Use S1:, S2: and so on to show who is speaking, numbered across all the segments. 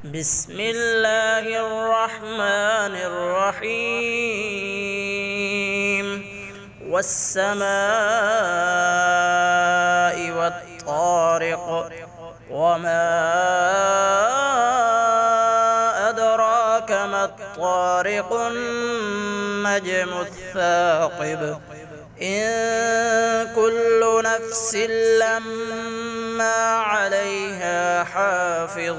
S1: بسم الله الرحمن الرحيم والسماء والطارق وما أدراك ما الطارق النجم الثاقب إن كل نفس لما عليها حافظ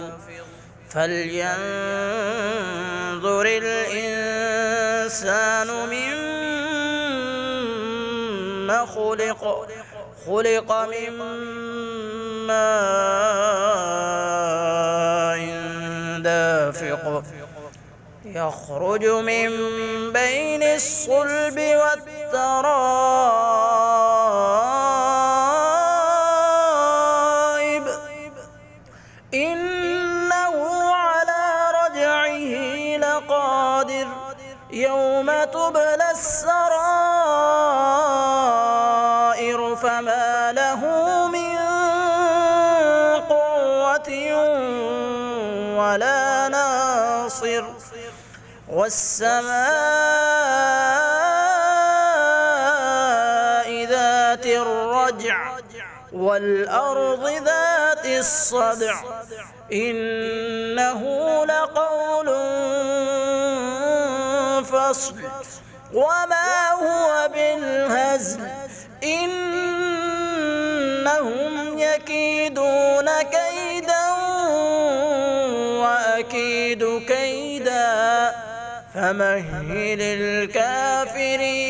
S1: فلينظر الإنسان مما خلق من ماء دافق يخرج من بين الصلب والترائب إنه على رجعه لقادر يوم تبلى السرائر فما له من قوة ولا ناصر والسماء ذات الرجع والأرض ذات الصدع إنه لقول فصل وما هو بالهزل إنهم يكيدون كيدا وأكيد كيدا فمهل الكافرين